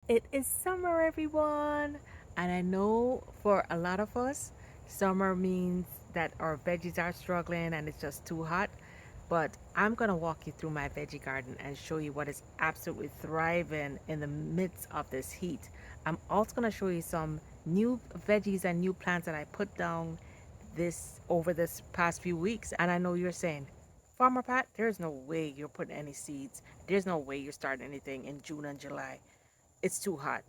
It is summer, everyone, and I know for a lot of us, summer means that our veggies are struggling and it's just too hot. But I'm gonna walk you through my veggie garden and show you what is absolutely thriving in the midst of this heat. I'm also gonna show you some new veggies and new plants that I put down this over this past few weeks. And I know you're saying, Farmer Pat, there's no way you're putting any seeds. There's no way you're starting anything in June and July. It's too hot.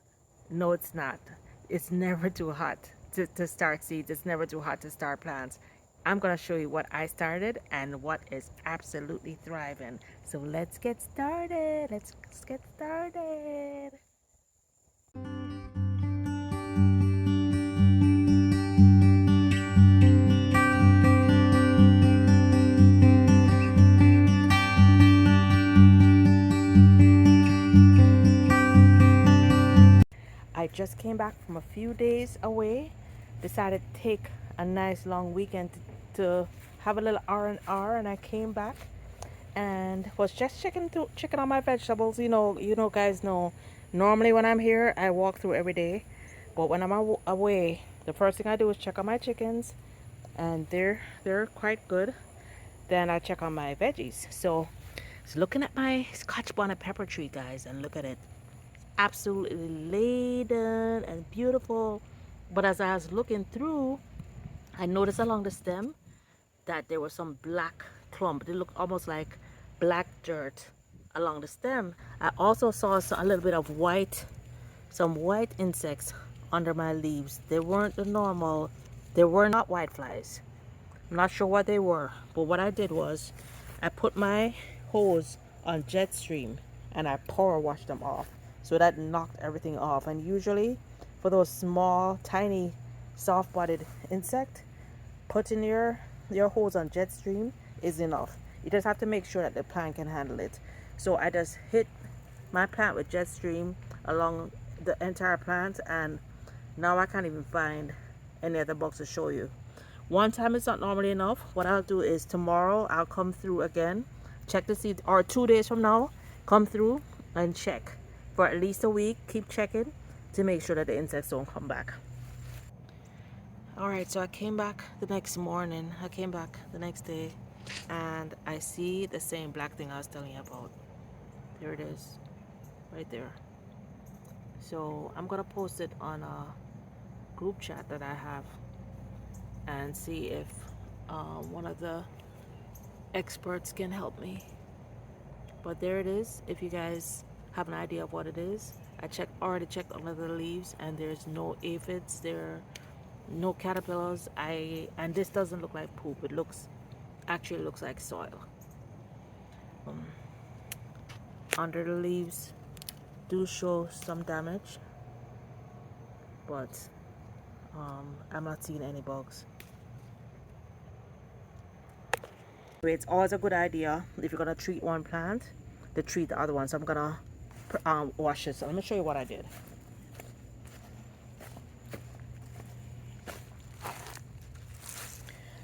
No, it's not. It's never too hot to start seeds. It's never too hot to start plants. I'm going to show you what I started and what is absolutely thriving. So let's get started. Let's get started. I just came back from a few days away. Decided to take a nice long weekend to have a little R&R, and I came back and was just checking on my vegetables. Guys know. Normally when I'm here, I walk through every day, but when I'm away, the first thing I do is check on my chickens, and they're quite good. Then I check on my veggies. So looking at my Scotch bonnet pepper tree, guys, and look at it, absolutely laden and beautiful. But as I was looking through, I noticed along the stem that there was some black clump. They look almost like black dirt along the stem. I also saw a little bit of some white insects under my leaves. They weren't the normal, they were not white flies. I'm not sure what they were, but what I did was I put my hose on jet stream and I power washed them off. So that knocked everything off. And usually for those small, tiny, soft-bodied insect, putting your hose on jet stream is enough. You just have to make sure that the plant can handle it. So I just hit my plant with jet stream along the entire plant, and now I can't even find any other bugs to show you. One time is not normally enough. What I'll do is tomorrow I'll come through again, check to see, or 2 days from now, come through and check for at least a week. Keep checking to make sure that the insects don't come back. Alright, so I came back the next morning. I came back the next day and I see the same black thing I was telling you about. There it is, right there. So I'm gonna post it on a group chat that I have and see if one of the experts can help me. But there it is. If you guys have an idea of what it is, already checked under the leaves and there's no aphids, there are no caterpillars. And this doesn't look like poop. It actually looks like soil. Under the leaves do show some damage, but I'm not seeing any bugs. It's always a good idea, if you're gonna treat one plant, to treat the other one. So I'm gonna wash it. So let me show you what I did.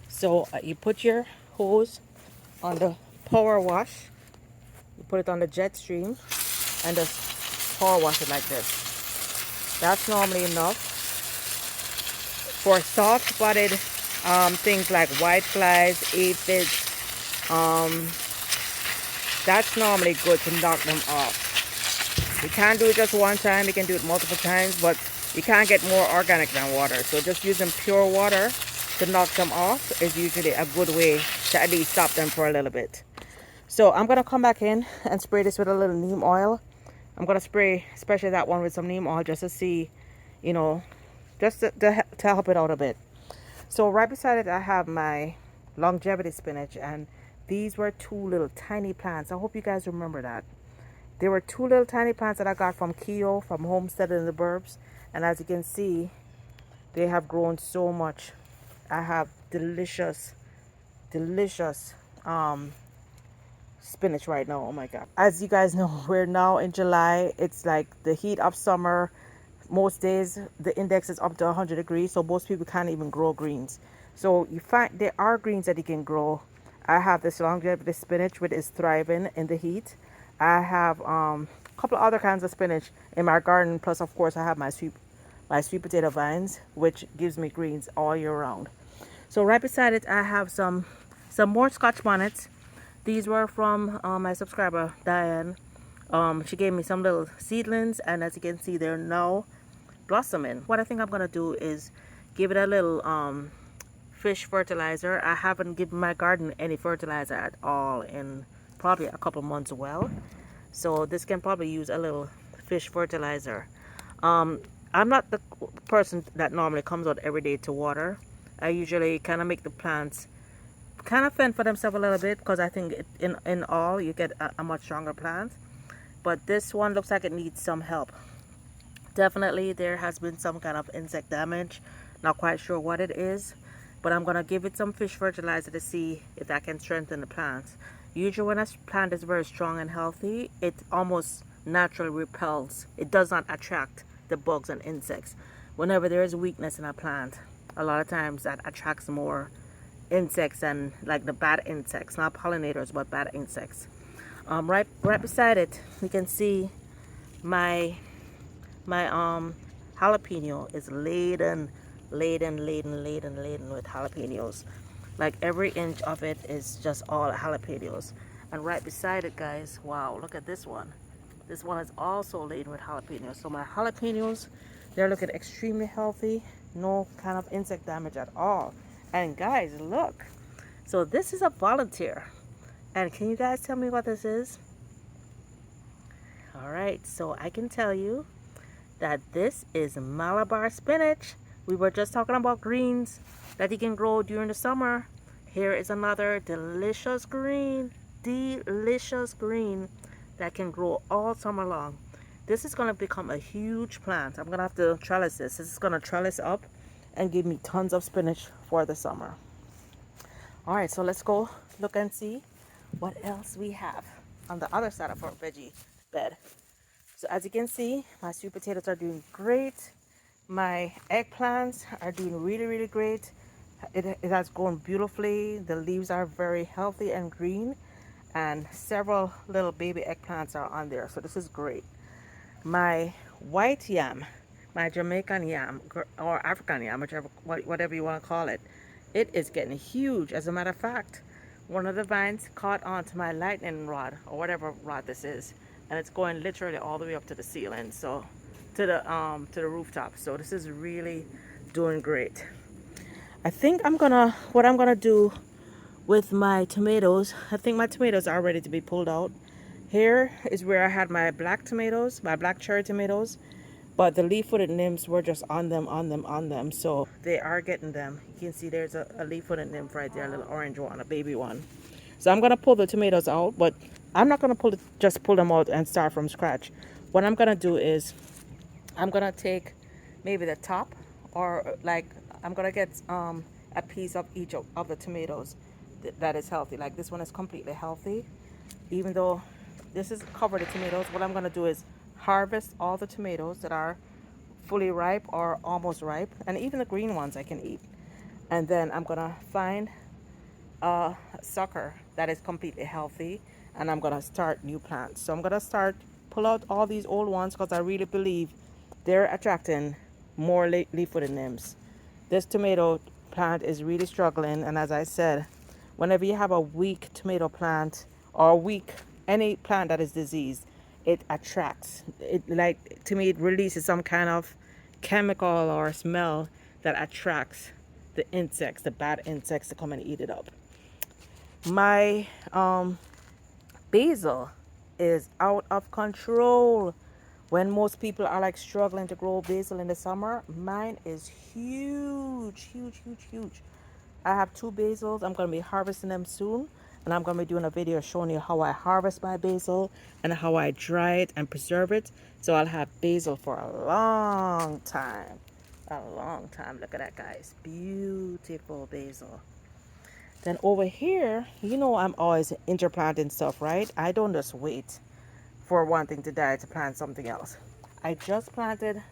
So you put your hose on the power wash, you put it on the jet stream, and just power wash it like this. That's normally enough. For soft-bodied things like white flies, aphids, that's normally good to knock them off. You can't do it just one time, you can do it multiple times, but you can't get more organic than water. So just using pure water to knock them off is usually a good way to at least stop them for a little bit. So I'm gonna come back in and spray this with a little neem oil. I'm gonna spray especially that one with some neem oil just to see, just to help it out a bit. So right beside it I have my longevity spinach, and these were two little tiny plants. I hope you guys remember that. There were two little tiny plants that I got from Keo, from Homestead in the Burbs, and as you can see, they have grown so much. I have delicious spinach right now. Oh my god. As you guys know, we're now in July. It's like the heat of summer. Most days the index is up to 100 degrees, so most people can't even grow greens. So you find there are greens that you can grow. I have this longevity spinach, which is thriving in the heat. I have couple other kinds of spinach in my garden. Plus, of course, I have my sweet potato vines, which gives me greens all year round. So right beside it, I have some more Scotch bonnets. These were from my subscriber Diane. She gave me some little seedlings, and as you can see, they're now blossoming. What I think I'm gonna do is give it a little fish fertilizer. I haven't given my garden any fertilizer at all in probably a couple months. Well, so this can probably use a little fish fertilizer. I'm not the person that normally comes out every day to water. I usually kind of make the plants kind of fend for themselves a little bit, because I think in all you get a much stronger plant. But this one looks like it needs some help. Definitely there has been some kind of insect damage. Not quite sure what it is, but I'm gonna give it some fish fertilizer to see if that can strengthen the plants. Usually when a plant is very strong and healthy, it almost naturally repels. It does not attract the bugs and insects. Whenever there is weakness in a plant, a lot of times that attracts more insects, and like the bad insects, not pollinators but bad insects. Right beside it, you can see my jalapeno is laden with jalapenos. Like every inch of it is just all jalapenos. And right beside it, guys, wow, look at this one. This one is also laden with jalapenos. So my jalapenos, they're looking extremely healthy. No kind of insect damage at all. And guys, look. So this is a volunteer. And can you guys tell me what this is? All right, so I can tell you that this is Malabar spinach. We were just talking about greens that you can grow during the summer. Here is another delicious green that can grow all summer long. This is going to become a huge plant. I'm going to have to trellis this. This is going to trellis up and give me tons of spinach for the summer. All right, so let's go look and see what else we have on the other side of our veggie bed. So as you can see, my sweet potatoes are doing great. My eggplants are doing really great. It has grown beautifully. The leaves are very healthy and green, and several little baby eggplants are on there, so this is great. My white yam, my Jamaican yam or African yam, whatever you want to call it, it is getting huge. As a matter of fact, one of the vines caught onto my lightning rod, or whatever rod this is, and it's going literally all the way up to the ceiling, so to the rooftop. So this is really doing great. I think what I'm gonna do with my tomatoes, I think my tomatoes are ready to be pulled out. Here is where I had my black tomatoes, my black cherry tomatoes, but the leaf-footed nymphs were just on them, so they are getting them. You can see there's a leaf-footed nymph right there, a little orange one, a baby one. So I'm gonna pull the tomatoes out, but I'm not gonna just pull them out and start from scratch. What I'm gonna do is I'm gonna take maybe the top, or like I'm gonna get a piece of each of the tomatoes that is healthy. Like this one is completely healthy, even though this is covered in tomatoes. What I'm gonna do is harvest all the tomatoes that are fully ripe or almost ripe, and even the green ones I can eat. And then I'm gonna find a sucker that is completely healthy, and I'm gonna start new plants. So I'm gonna pull out all these old ones, because I really believe they're attracting more leaf-footed nymphs. This tomato plant is really struggling, and as I said, whenever you have a weak tomato plant or any plant that is diseased, it attracts it. Like, to me, it releases some kind of chemical or smell that attracts the insects, the bad insects, to come and eat it up. My basil is out of control. When most people are like struggling to grow basil in the summer, mine is huge. I have 2 basils. I'm going to be harvesting them soon, and I'm going to be doing a video showing you how I harvest my basil and how I dry it and preserve it, so I'll have basil for a long time. Look at that, guys. Beautiful basil. Then over here, I'm always interplanting stuff, right? I don't just wait for one thing to die to plant something else. I just planted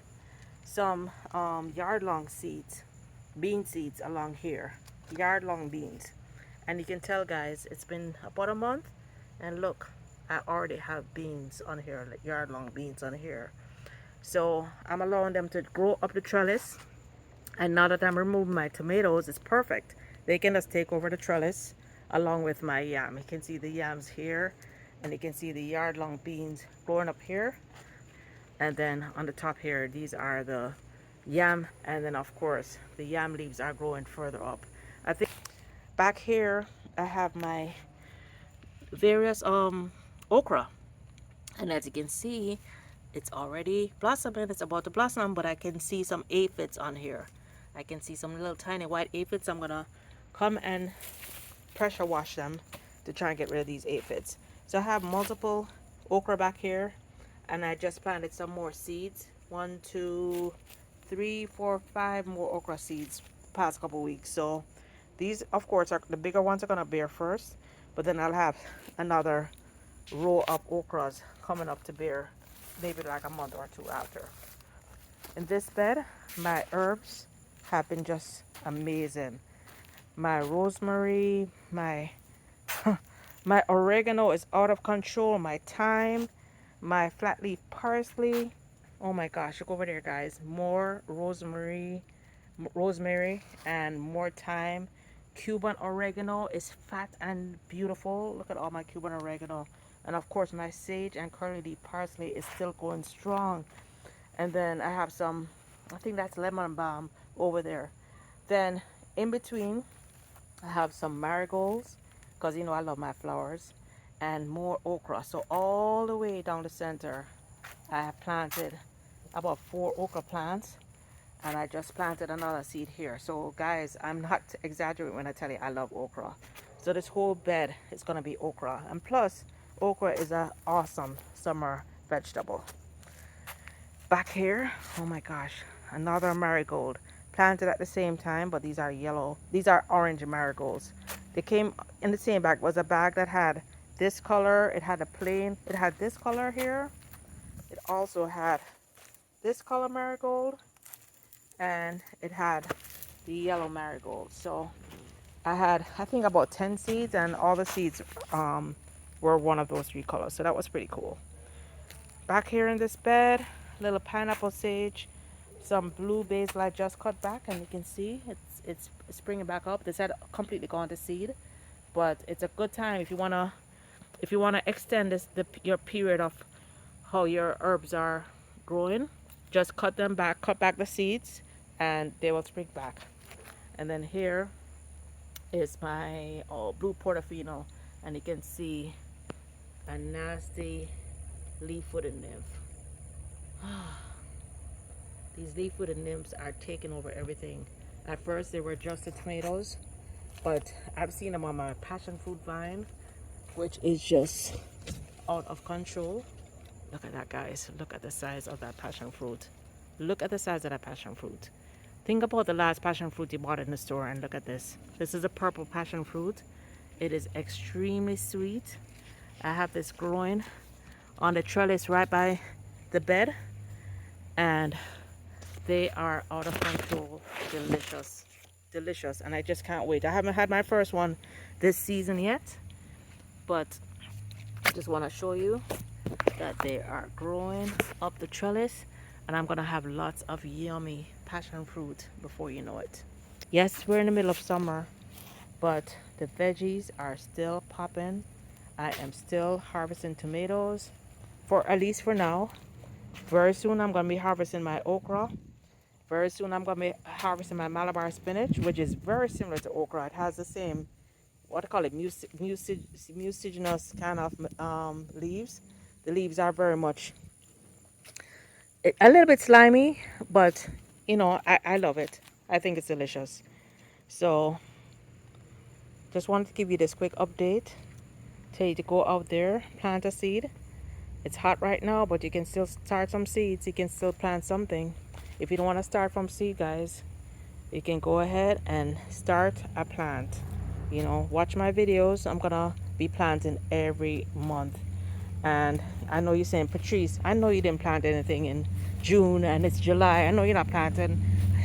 some yard-long seeds, bean seeds along here, yard-long beans. And you can tell, guys, it's been about a month, and look, I already have beans on here, like yard long beans on here. So I'm allowing them to grow up the trellis. And now that I'm removing my tomatoes, it's perfect. They can just take over the trellis along with my yam. You can see the yams here, and you can see the yard long beans growing up here. And then on the top here, these are the yam. And then of course, the yam leaves are growing further up. I think back here, I have my various okra. And as you can see, it's already blossoming. It's about to blossom, but I can see some aphids on here. I can see some little tiny white aphids. I'm gonna come and pressure wash them to try and get rid of these aphids. So I have multiple okra back here, and I just planted some more seeds. 1, 2, 3, 4, 5 more okra seeds past couple weeks. So these, of course, are the bigger ones are gonna bear first, but then I'll have another row of okras coming up to bear maybe like a month or two after. In this bed, my herbs have been just amazing. My rosemary, my my oregano is out of control. My thyme, my flat leaf parsley. Oh my gosh, look over there, guys. More rosemary and more thyme. Cuban oregano is fat and beautiful. Look at all my Cuban oregano. And of course, my sage and curly leaf parsley is still going strong. And then I have some, I think that's lemon balm over there. Then in between, I have some marigolds, because you know I love my flowers, and more okra. So all the way down the center, I have planted about 4 okra plants, and I just planted another seed here. So guys, I'm not exaggerating when I tell you I love okra. So this whole bed is going to be okra. And plus, okra is an awesome summer vegetable. Back here, oh my gosh, another marigold. Planted at the same time, but these are yellow. These are orange marigolds. They came in the same bag. It was a bag that had this color. It had a plain, it had this color here. It also had this color marigold, and it had the yellow marigold. So I had, I think, about 10 seeds, and all the seeds were one of those 3 colors. So that was pretty cool. Back here in this bed, little pineapple sage, some blue basil I just cut back, and you can see it's springing back up. This had completely gone to seed, but it's a good time if you wanna extend your period of how your herbs are growing. Just cut back the seeds, and they will spring back. And then here is my blue portofino, and you can see a nasty leaf-footed nymph. These leaf-footed nymphs are taking over everything. At first they were just the tomatoes, but I've seen them on my passion fruit vine, which is just out of control. Look at that, guys. Look at the size of that passion fruit. Look at the size of that passion fruit. Think about the last passion fruit you bought in the store, and look at this. This is a purple passion fruit. It is extremely sweet. I have this growing on the trellis right by the bed, and they are out of control. Delicious, delicious, and I just can't wait. I haven't had my first one this season yet, but I just want to show you that they are growing up the trellis, and I'm gonna have lots of yummy passion fruit before you know it. Yes, we're in the middle of summer, but the veggies are still popping. I am still harvesting tomatoes, for at least for now. Very soon I'm going to be harvesting my okra. Very soon I'm going to be harvesting my Malabar spinach, which is very similar to okra. It has the same, what I call it, muciginous kind of leaves. The leaves are very much, a little bit slimy, but you know, I love it. I think it's delicious. So just wanted to give you this quick update. Tell you to go out there, plant a seed. It's hot right now, but you can still start some seeds. You can still plant something. If you don't want to start from seed, guys, you can go ahead and start a plant. You know, watch my videos. I'm gonna be planting every month. And I know you're saying, Patrice, I know you didn't plant anything in June and it's July. I know you're not planting.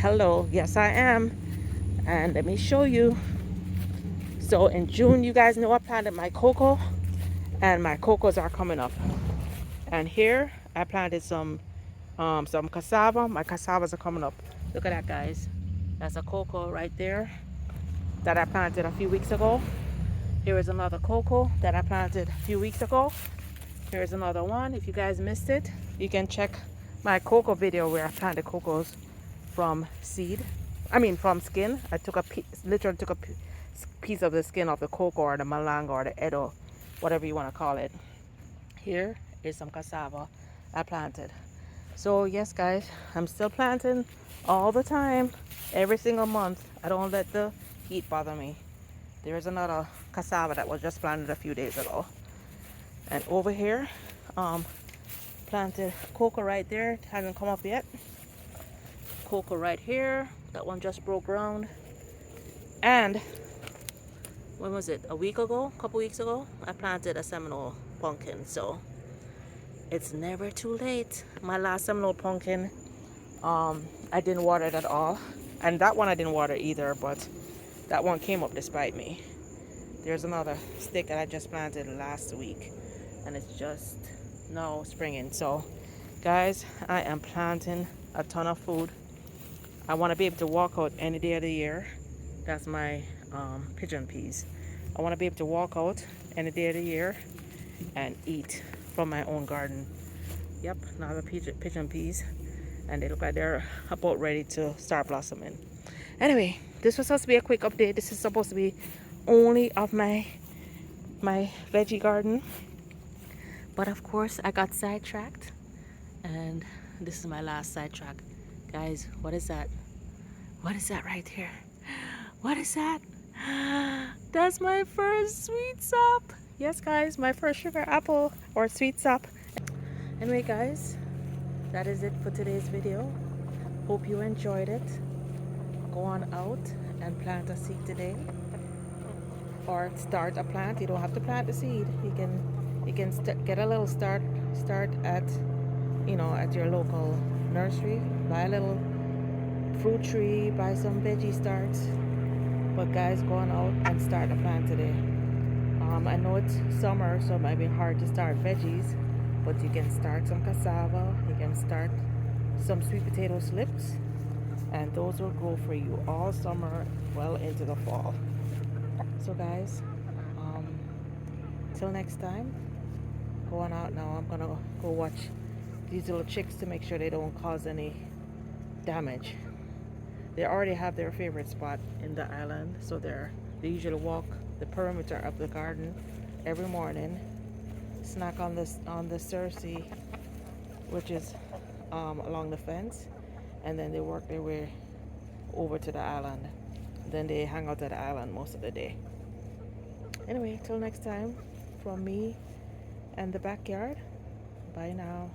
Hello, yes I am. And let me show you. So in June, you guys know I planted my cocoa, and my cocos are coming up. And here I planted some cassava. My cassavas are coming up. Look at that, guys. That's a cocoa right there that I planted a few weeks ago. Here is another cocoa that I planted a few weeks ago. Here's another one. If you guys missed it, you can check my cocoa video where I planted cocos from seed. I mean from skin. I took a literally took a piece of the skin of the cocoa or the malanga or the edo, whatever you want to call it. Here is some cassava I planted. So yes, guys, I'm still planting all the time, every single month. I don't let the heat bother me. There's another cassava that was just planted a few days ago. And over here, planted cocoa right there. It hasn't come up yet. Cocoa right here. That one just broke ground. And when was it? A week ago? A couple weeks ago? I planted a Seminole pumpkin. So it's never too late. My last Seminole pumpkin, I didn't water it at all. And that one I didn't water either, but that one came up despite me. There's another stick that I just planted last week, and it's just now springing. So guys, I am planting a ton of food. I want to be able to walk out any day of the year. That's my pigeon peas. I want to be able to walk out any day of the year and eat from my own garden. Yep, now the pigeon peas, and they look like they're about ready to start blossoming. Anyway, this was supposed to be a quick update. This is supposed to be only of my veggie garden, but of course I got sidetracked, and this is my last sidetrack. Guys, what is that? What is that right here? What is that? That's my first sweet sop. Yes, guys, my first sugar apple or sweet sop. Anyway, guys, that is it for today's video. Hope you enjoyed it. Go on out and plant a seed today, or start a plant. You don't have to plant the seed. You can get a little start at, you know, at your local nursery. Buy a little fruit tree, buy some veggie starts. But guys, go on out and start a plant today. I know it's summer, so it might be hard to start veggies, but you can start some cassava, you can start some sweet potato slips, and those will grow for you all summer, well into the fall. So guys, till next time, go on out now. I'm gonna go watch these little chicks to make sure they don't cause any damage. They already have their favorite spot in the island, so they usually walk the perimeter of the garden every morning, snack on the cerci, which is along the fence, and then they work their way over to the island. Then they hang out at the island most of the day. Anyway, till next time, from me and the backyard, bye now.